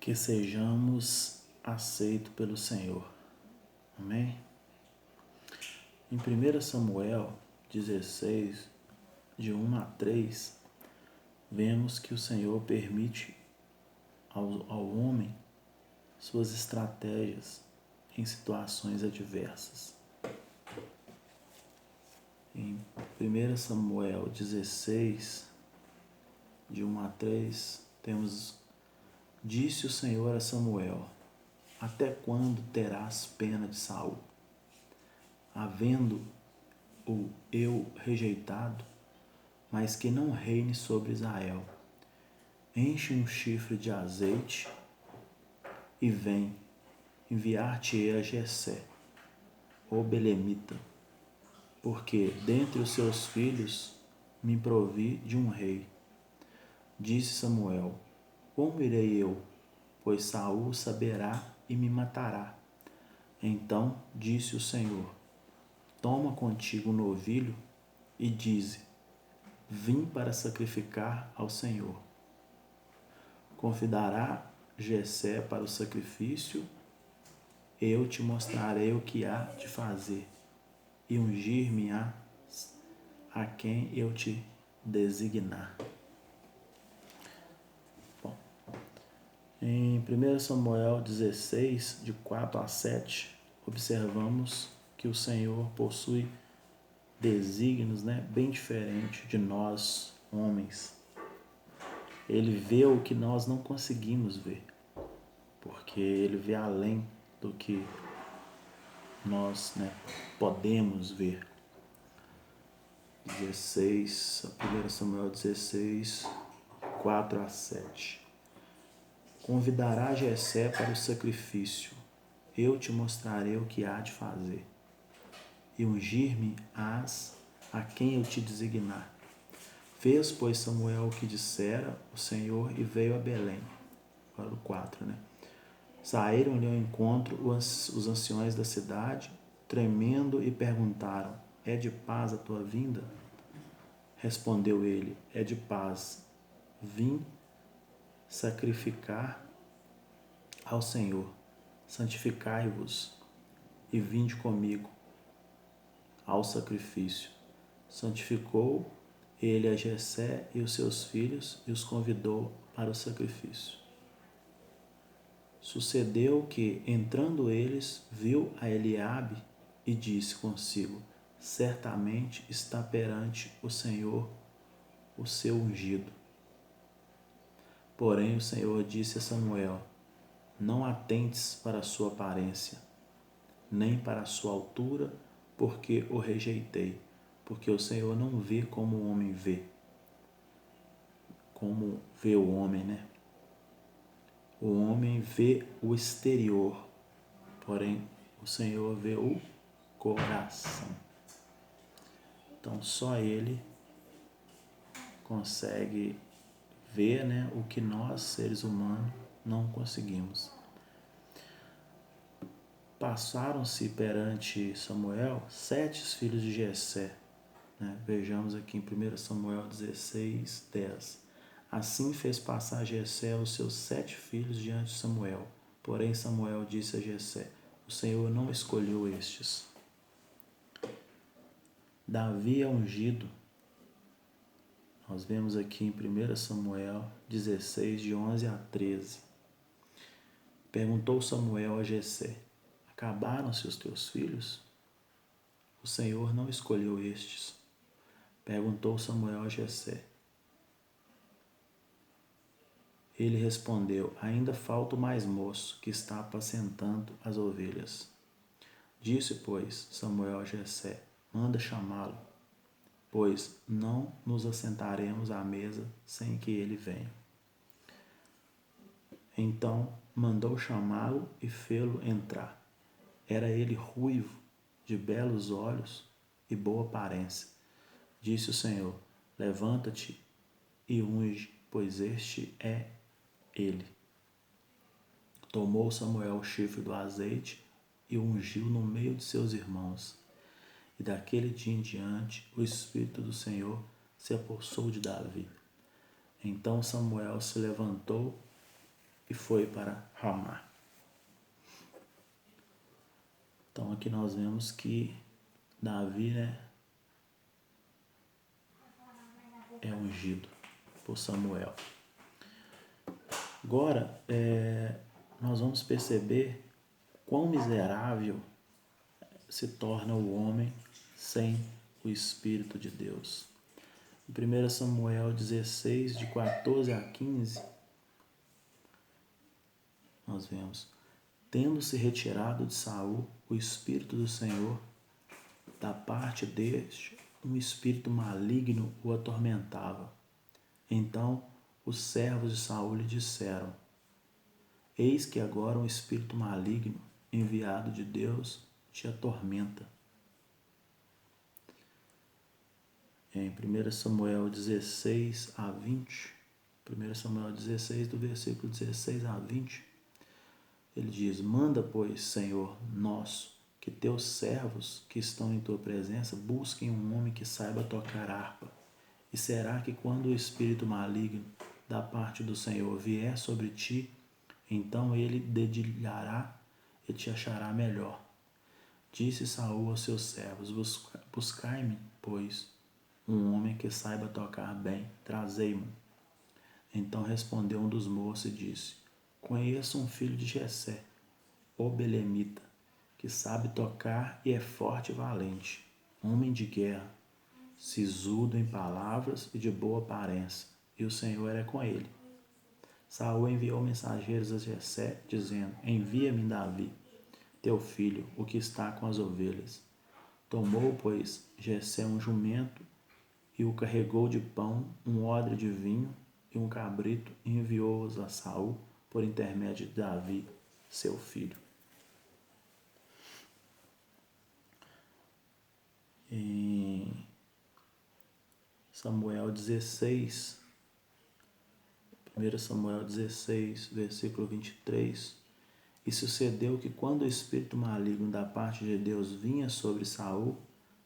que sejamos aceitos pelo Senhor. Amém? Em 1 Samuel 16, de 1 a 3, vemos que o Senhor permite ao homem suas estratégias em situações adversas. Em 1 Samuel 16, de 1 a 3, temos: Disse o Senhor a Samuel: Até quando terás pena de Saul, havendo-o eu rejeitado, mas que não reine sobre Israel? Enche um chifre de azeite e vem, enviar-te-ei a Jessé, o belemita, porque dentre os seus filhos me provi de um rei. Disse Samuel: Como irei eu? Pois Saul saberá e me matará. Então disse o Senhor: Toma contigo um novilho e dize: Vim para sacrificar ao Senhor. Convidará Jessé para o sacrifício, eu te mostrarei o que há de fazer, e ungir-me-á a quem eu te designar. Bom, em 1 Samuel 16, de 4 a 7, observamos que o Senhor possui desígnios, bem diferentes de nós, homens. Ele vê o que nós não conseguimos ver, porque Ele vê além do que nós podemos ver. 1 Samuel 16, 4 a 7. Convidará Jessé para o sacrifício, eu te mostrarei o que há de fazer, e ungir-me-ás a quem eu te designar. Fez, pois, Samuel o que dissera o Senhor e veio a Belém. Agora o 4, Saíram-lhe ao encontro os anciões da cidade, tremendo, e perguntaram: É de paz a tua vinda? Respondeu ele: É de paz. Vim sacrificar ao Senhor. Santificai-vos e vinde comigo ao sacrifício. Santificou ele a Jessé e os seus filhos e os convidou para o sacrifício. Sucedeu que, entrando eles, viu a Eliabe e disse consigo: Certamente está perante o Senhor o seu ungido. Porém o Senhor disse a Samuel: Não atentes para a sua aparência, nem para a sua altura, porque o rejeitei. Porque o Senhor não vê como o homem vê. Como vê o homem, O homem vê o exterior, porém o Senhor vê o coração. Então só Ele consegue ver, o que nós, seres humanos, não conseguimos. Passaram-se perante Samuel 7 filhos de Jessé. Vejamos aqui em 1 Samuel 16, 10. Assim fez passar Jessé os seus 7 filhos diante de Samuel. Porém Samuel disse a Jessé: O Senhor não escolheu estes. Davi é ungido. Nós vemos aqui em 1 Samuel 16, de 11 a 13. Perguntou Samuel a Jessé: Acabaram-se os teus filhos? O Senhor não escolheu estes. Perguntou Samuel a Jessé. Ele respondeu: Ainda falta o mais moço, que está apacentando as ovelhas. Disse, pois, Samuel a Jessé: Manda chamá-lo, pois não nos assentaremos à mesa sem que ele venha. Então mandou chamá-lo e fê-lo entrar. Era ele ruivo, de belos olhos e boa aparência. Disse o Senhor: Levanta-te e unge, pois este é ele. Tomou Samuel o chifre do azeite e o ungiu no meio de seus irmãos. E daquele dia em diante o Espírito do Senhor se apossou de Davi. Então Samuel se levantou e foi para Ramá. Então aqui nós vemos que Davi, né, é ungido por Samuel. Agora, nós vamos perceber quão miserável se torna o homem sem o Espírito de Deus. Em 1 Samuel 16, de 14 a 15, nós vemos: tendo-se retirado de Saul o Espírito do Senhor, da parte deste, um espírito maligno o atormentava. Então os servos de Saul lhe disseram: eis que agora um espírito maligno, enviado de Deus, te atormenta. Em 1 Samuel 16 a 20, 1 Samuel 16, do versículo 16 a 20, ele diz: manda, pois, Senhor nosso, que teus servos que estão em tua presença busquem um homem que saiba tocar harpa. E será que quando o espírito maligno da parte do Senhor vier sobre ti, então ele dedilhará e te achará melhor. Disse Saul aos seus servos: buscai-me, pois, um homem que saiba tocar bem, trazei-mo. Então respondeu um dos moços e disse: conheço um filho de Jessé, o belemita, que sabe tocar e é forte e valente, homem de guerra, sisudo em palavras e de boa aparência, e o Senhor era com ele. Saul enviou mensageiros a Jessé, dizendo: envia-me Davi, teu filho, o que está com as ovelhas. Tomou, pois, Jessé um jumento e o carregou de pão, um odre de vinho e um cabrito, e enviou-os a Saul por intermédio de Davi, seu filho. Em Samuel 16, 1 Samuel 16, versículo 23, e sucedeu que quando o espírito maligno da parte de Deus vinha sobre Saul,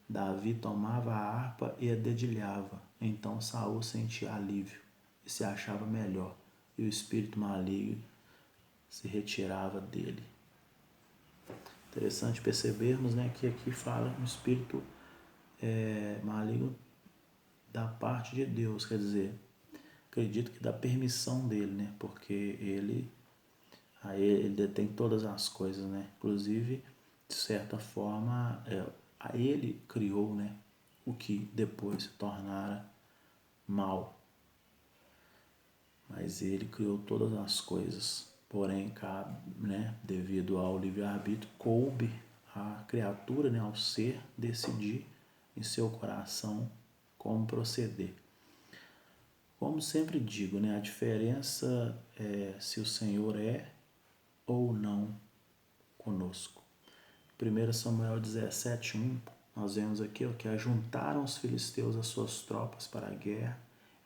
Davi tomava a harpa e a dedilhava. Então Saul sentia alívio e se achava melhor, e o espírito maligno se retirava dele. Interessante percebermos, né, que aqui fala um espírito maligno da parte de Deus, quer dizer, acredito que dá permissão dele, né, porque ele detém todas as coisas, né, inclusive, de certa forma, a ele criou, né, o que depois se tornara mal. Mas ele criou todas as coisas, porém, né, devido ao livre-arbítrio, coube à criatura, né, ao ser, decidir em seu coração como proceder. Como sempre digo, né, a diferença é se o Senhor é ou não conosco. 1 Samuel 17, 1, nós vemos aqui que ajuntaram os filisteus as suas tropas para a guerra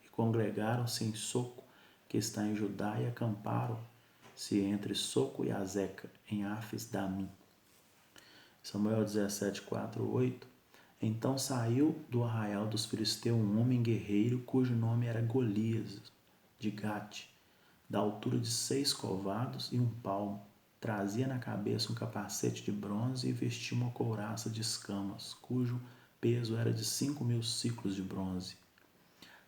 e congregaram-se em Soco, que está em Judá, e acamparam-se entre Soco e Azeca, em Áfes-Damim. Samuel 17, 4, 8. Então saiu do arraial dos filisteus um homem guerreiro, cujo nome era Golias, de Gate, da altura de 6 covados e 1 palmo. Trazia na cabeça um capacete de bronze e vestia uma couraça de escamas, cujo peso era de 5.000 siclos de bronze.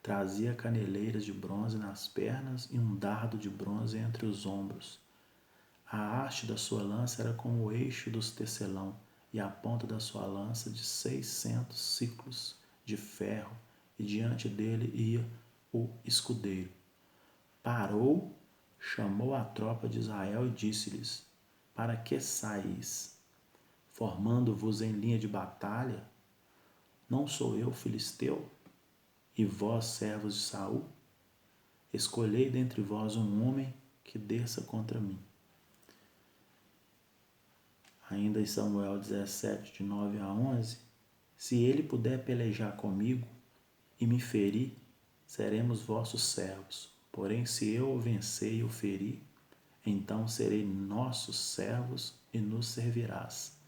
Trazia caneleiras de bronze nas pernas e um dardo de bronze entre os ombros. A haste da sua lança era como o eixo dos tecelão, e a ponta da sua lança de 600 siclos de ferro, e diante dele ia o escudeiro. Parou, chamou a tropa de Israel e disse-lhes: para que saís, formando-vos em linha de batalha? Não sou eu filisteu, e vós servos de Saul? Escolhei dentre vós um homem que desça contra mim. Ainda em Samuel 17, de 9 a 11, se ele puder pelejar comigo e me ferir, seremos vossos servos. Porém, se eu o vencer e o ferir, então serei nossos servos e nos servirás.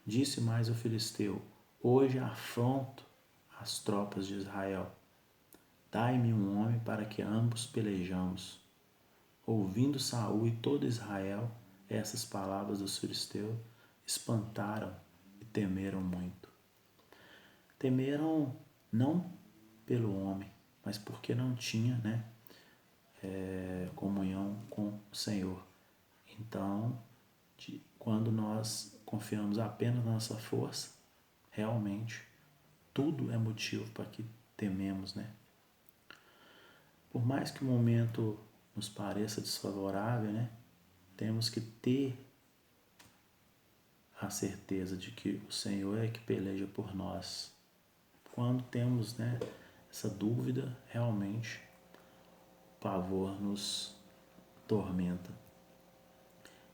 Disse mais o filisteu: hoje afronto as tropas de Israel. Dai-me um homem para que ambos pelejamos. Ouvindo Saul e todo Israel essas palavras dos filisteus, espantaram e temeram muito. Temeram não pelo homem, mas porque não tinha, comunhão com o Senhor. Então, quando nós confiamos apenas na nossa força, realmente tudo é motivo para que tememos, Por mais que o momento nos pareça desfavorável, temos que ter a certeza de que o Senhor é que peleja por nós. Quando temos, essa dúvida, realmente o pavor nos tormenta.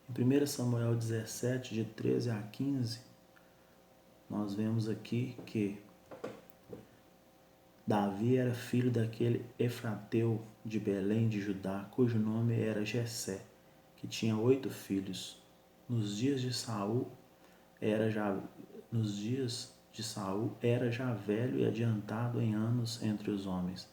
Em 1 Samuel 17, de 13 a 15, nós vemos aqui que Davi era filho daquele Efrateu de Belém de Judá, cujo nome era Jessé, que tinha 8 filhos. Nos dias de Saul era já velho e adiantado em anos entre os homens.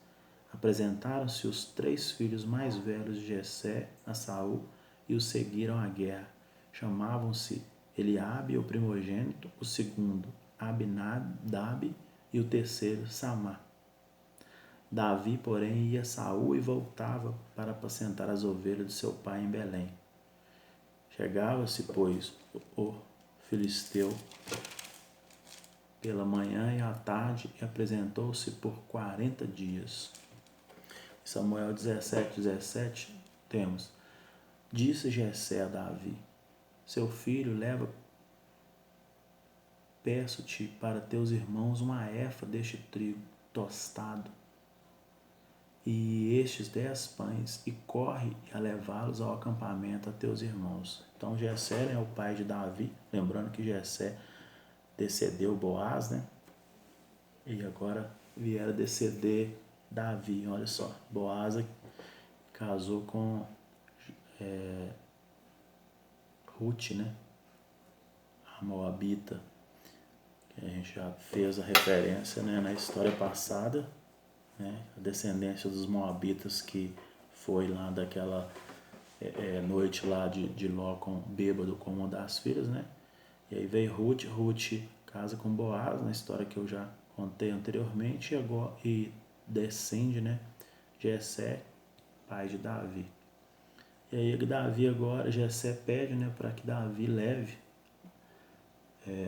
Apresentaram-se os 3 filhos mais velhos de Jessé a Saul e o seguiram à guerra. Chamavam-se Eliabe, o primogênito, o segundo Abinadab e o terceiro Samá. Davi, porém, ia a Saul e voltava para apacentar as ovelhas de seu pai em Belém. Chegava-se, pois, o filisteu pela manhã e à tarde e apresentou-se por 40 dias. Em Samuel 17, temos: Disse Jessé a Davi: Seu filho leva, peço-te para teus irmãos uma efa deste trigo tostado e estes 10 pães, e corre a levá-los ao acampamento a teus irmãos. Então Jessé é o pai de Davi, lembrando que Jessé descendeu Boaz, e agora vieram descender Davi. Olha só, Boaz casou com Ruth, a Moabita, que a gente já fez a referência, na história passada, a descendência dos Moabitas, que foi lá daquela noite lá de Ló bêbado com uma das filhas, E aí veio Ruth casa com Boaz, na história que eu já contei anteriormente, e descende, Jessé, pai de Davi. E aí Davi agora, Jessé pede, para que Davi leve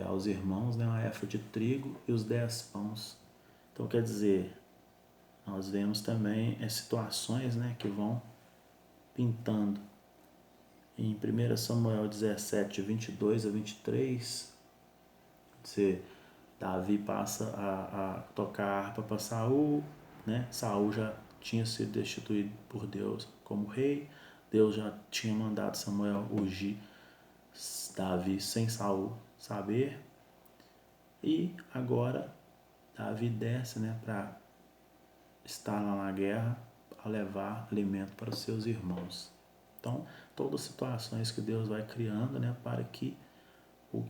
aos irmãos, uma efa de trigo e os 10 pães. Então quer dizer, nós vemos também situações, que vão pintando. Em 1 Samuel 17, 22 a 23, Davi passa a tocar harpa para Saul, Saul já tinha sido destituído por Deus como rei, Deus já tinha mandado Samuel ungir Davi sem Saul saber, e agora Davi desce, para estar lá na guerra, a levar alimento para os seus irmãos. Então, todas as situações que Deus vai criando, para que o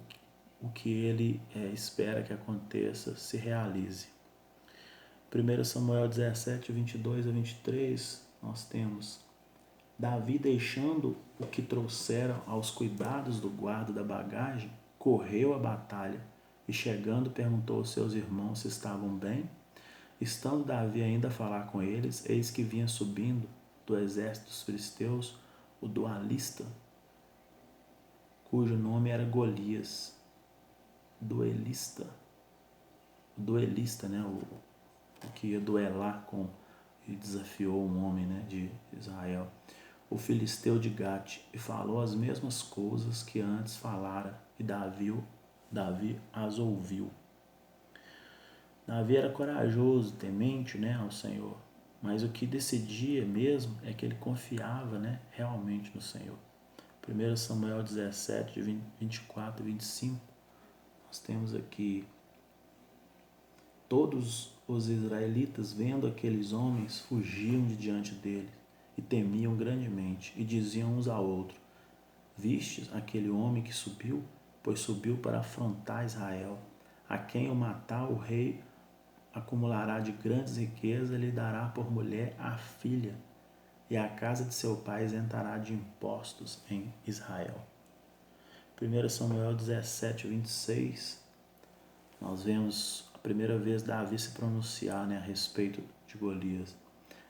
que Ele espera que aconteça se realize. 1 Samuel 17, 22 a 23, nós temos: Davi, deixando o que trouxeram aos cuidados do guarda da bagagem, correu à batalha e, chegando, perguntou aos seus irmãos se estavam bem. Estando Davi ainda a falar com eles, eis que vinha subindo do exército dos filisteus o dualista, cujo nome era Golias. Duelista, o que ia duelar com e desafiou um homem, de Israel, o filisteu de Gate, e falou as mesmas coisas que antes falara, e Davi as ouviu. Davi era corajoso, temente, ao Senhor, mas o que decidia mesmo é que ele confiava, realmente no Senhor. 1 Samuel 17, de 24 e 25, nós temos aqui: todos os israelitas, vendo aqueles homens, fugiam de diante dele e temiam grandemente, e diziam uns ao outro: Vistes aquele homem que subiu? Pois subiu para afrontar Israel. A quem o matar, o rei acumulará de grandes riquezas e lhe dará por mulher a filha e a casa de seu pai isentará de impostos em Israel. 1 Samuel 17, 26, nós vemos a primeira vez Davi se pronunciar, a respeito de Golias.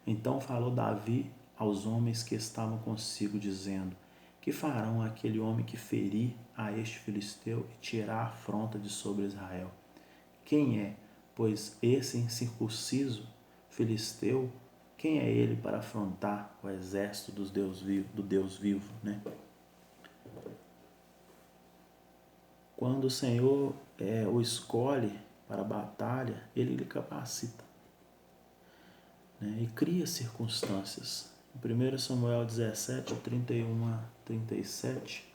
Então falou Davi aos homens que estavam consigo, dizendo: que farão aquele homem que ferir a este filisteu e tirar a afronta de sobre Israel? Quem é, pois, esse incircunciso filisteu? Quem é ele para afrontar o exército do Deus vivo, Quando o Senhor o escolhe para a batalha, ele lhe capacita, e cria circunstâncias. Em 1 Samuel 17, 31 a 37,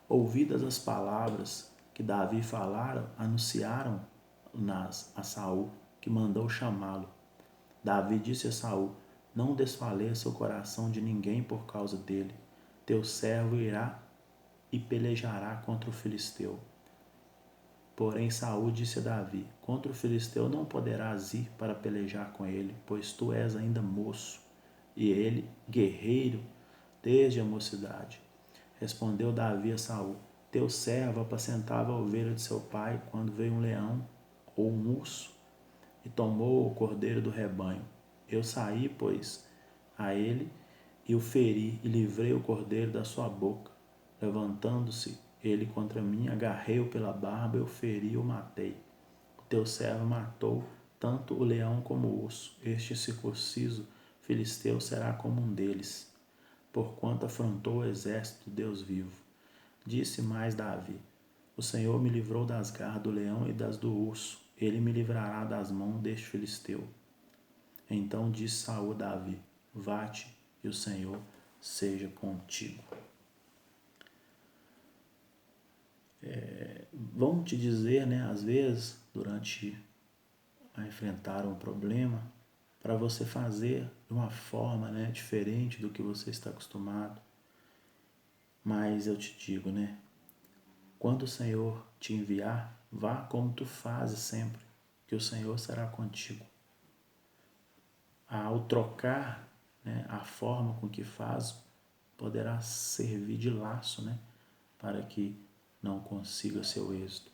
ouvidas as palavras que Davi falara, anunciaram-nas a Saul, que mandou chamá-lo. Davi disse a Saul: não desfaleça o coração de ninguém por causa dele. Teu servo irá e pelejará contra o filisteu. Porém Saul disse a Davi: contra o filisteu não poderás ir para pelejar com ele, pois tu és ainda moço, e ele guerreiro desde a mocidade. Respondeu Davi a Saul: teu servo apacentava a ovelha de seu pai, quando veio um leão ou um urso e tomou o cordeiro do rebanho. Eu saí, pois, a ele e o feri e livrei o cordeiro da sua boca. Levantando-se ele contra mim, agarrei-o pela barba, eu feri e o matei. O teu servo matou tanto o leão como o urso. Este circunciso filisteu será como um deles, porquanto afrontou o exército do Deus vivo. Disse mais Davi: o Senhor me livrou das garras do leão e das do urso. Ele me livrará das mãos deste filisteu. Então disse Saul a Davi: vá-te, e o Senhor seja contigo. Vão te dizer, às vezes, durante a enfrentar um problema, para você fazer de uma forma, diferente do que você está acostumado. Mas eu te digo, quando o Senhor te enviar, vá como tu fazes sempre, que o Senhor será contigo. Ao trocar, a forma com que faz, poderá servir de laço, para que não consiga seu êxito.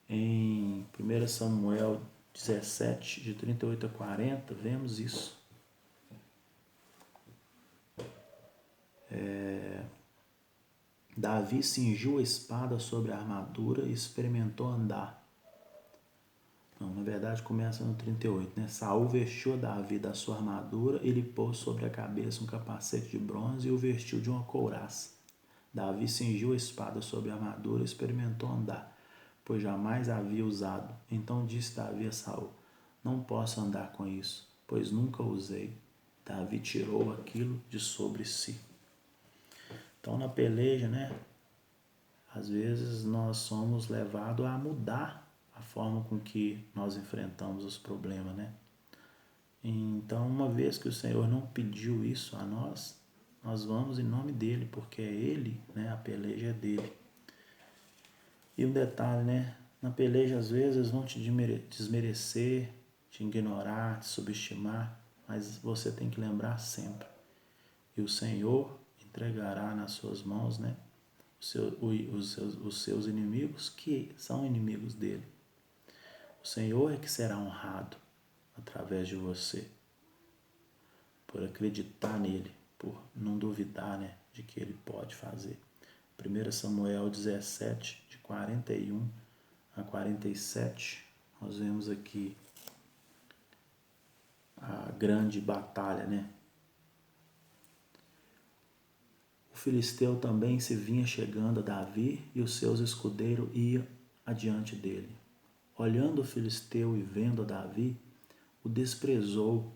Em 1 Samuel 17, de 38 a 40, vemos isso. Davi cingiu a espada sobre a armadura e experimentou andar. Não, na verdade começa no 38, Saul vestiu Davi da sua armadura e lhe pôs sobre a cabeça um capacete de bronze e o vestiu de uma couraça. Davi cingiu a espada sobre a armadura e experimentou andar, pois jamais a havia usado. Então disse Davi a Saul: não posso andar com isso, pois nunca usei. Davi tirou aquilo de sobre si. Então na peleja, às vezes nós somos levados a mudar a forma com que nós enfrentamos os problemas, Então, uma vez que o Senhor não pediu isso a nós, nós vamos em nome dele, porque é ele, a peleja é dele. E um detalhe, na peleja às vezes vão te desmerecer, te ignorar, te subestimar, mas você tem que lembrar sempre. E o Senhor entregará nas suas mãos, os seus inimigos, que são inimigos dele. O Senhor é que será honrado através de você, por acreditar nele, por não duvidar, de que ele pode fazer. 1 Samuel 17, de 41 a 47, nós vemos aqui a grande batalha, O filisteu também se vinha chegando a Davi e os seus escudeiros iam adiante dele. Olhando o filisteu e vendo a Davi, o desprezou,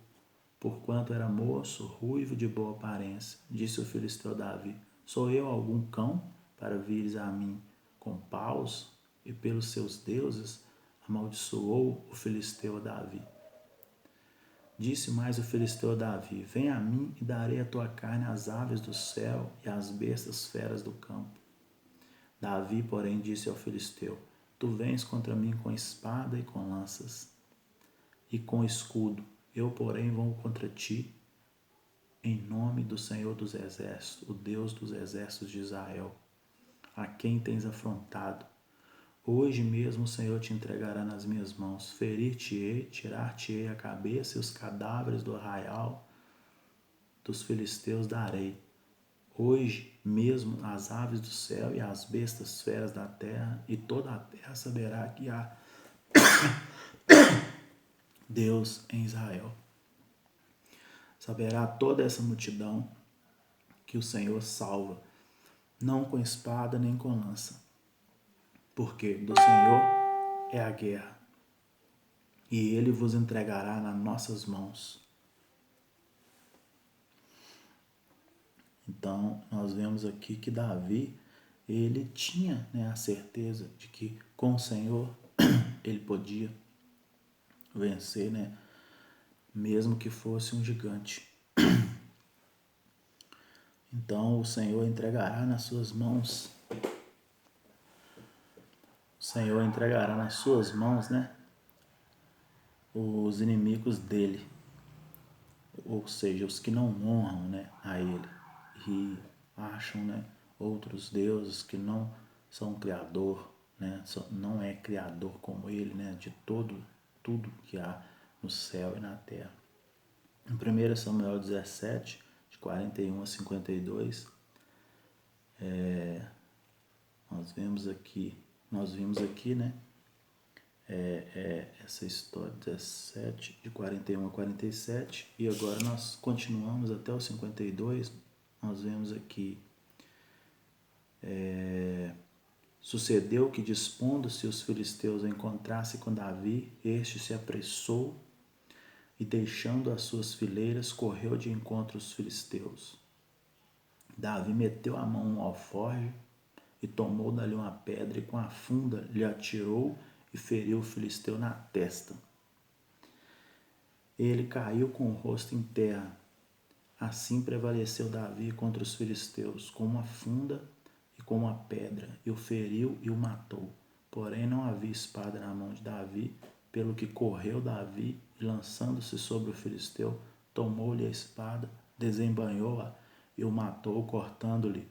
porquanto era moço, ruivo de boa aparência. Disse o filisteu a Davi: sou eu algum cão para vires a mim com paus? E pelos seus deuses amaldiçoou o filisteu a Davi. Disse mais o filisteu a Davi: vem a mim e darei a tua carne às aves do céu e às bestas feras do campo. Davi, porém, disse ao filisteu: tu vens contra mim com espada e com lanças e com escudo. Eu, porém, vou contra ti em nome do Senhor dos Exércitos, o Deus dos exércitos de Israel, a quem tens afrontado. Hoje mesmo o Senhor te entregará nas minhas mãos. Ferir-te-ei, tirar-te-ei a cabeça e os cadáveres do arraial dos filisteus darei. Hoje mesmo as aves do céu e as bestas feras da terra e toda a terra saberá que há Deus em Israel. Saberá toda essa multidão que o Senhor salva, não com espada nem com lança, porque do Senhor é a guerra, e ele vos entregará nas nossas mãos. Então, nós vemos aqui que Davi, ele tinha, né, a certeza de que com o Senhor ele podia vencer, né, mesmo que fosse um gigante. Então, o Senhor entregará nas suas mãos. O Senhor entregará nas suas mãos, né, os inimigos dele, ou seja, os que não honram, né, a ele e acham, né, outros deuses que não são criador, né, não é criador como ele, né, de tudo que há no céu e na terra. Em 1 Samuel 17, de 41 a 52, nós vimos aqui, né, essa história 17, de 41 a 47, e agora nós continuamos até o 52, nós vemos aqui, sucedeu que dispondo-se os filisteus a encontrar-se com Davi, este se apressou e deixando as suas fileiras, correu de encontro aos filisteus. Davi meteu a mão no alforje e tomou dali uma pedra e com a funda lhe atirou e feriu o filisteu na testa. Ele caiu com o rosto em terra. Assim prevaleceu Davi contra os filisteus, com uma funda e com uma pedra, e o feriu e o matou. Porém não havia espada na mão de Davi, pelo que correu Davi e, lançando-se sobre o filisteu, tomou-lhe a espada, desembainhou-a e o matou, cortando-lhe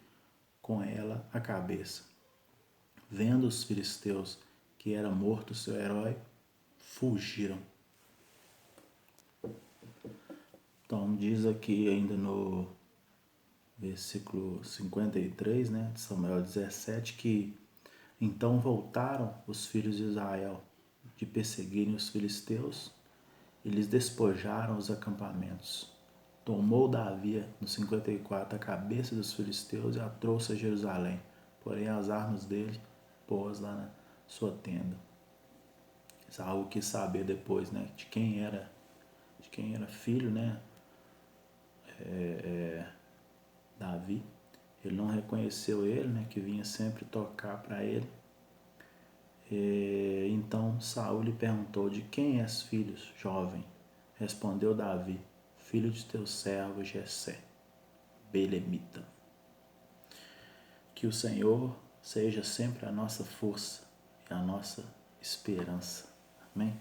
com ela a cabeça. Vendo os filisteus que era morto seu herói, fugiram. Então diz aqui ainda no versículo 53, né, de Samuel 17, que então voltaram os filhos de Israel de perseguirem os filisteus e lhes despojaram os acampamentos. Tomou Davi, no 54, a cabeça dos filisteus e a trouxe a Jerusalém, porém as armas dele pôs lá na sua tenda. Saul quis saber depois, né, de quem era filho, né, Davi. Ele não reconheceu ele, né, que vinha sempre tocar para ele. Então Saul lhe perguntou: de quem és filho, jovem? Respondeu Davi: filho de teu servo Jessé, belemita. Que o Senhor seja sempre a nossa força e a nossa esperança. Amém?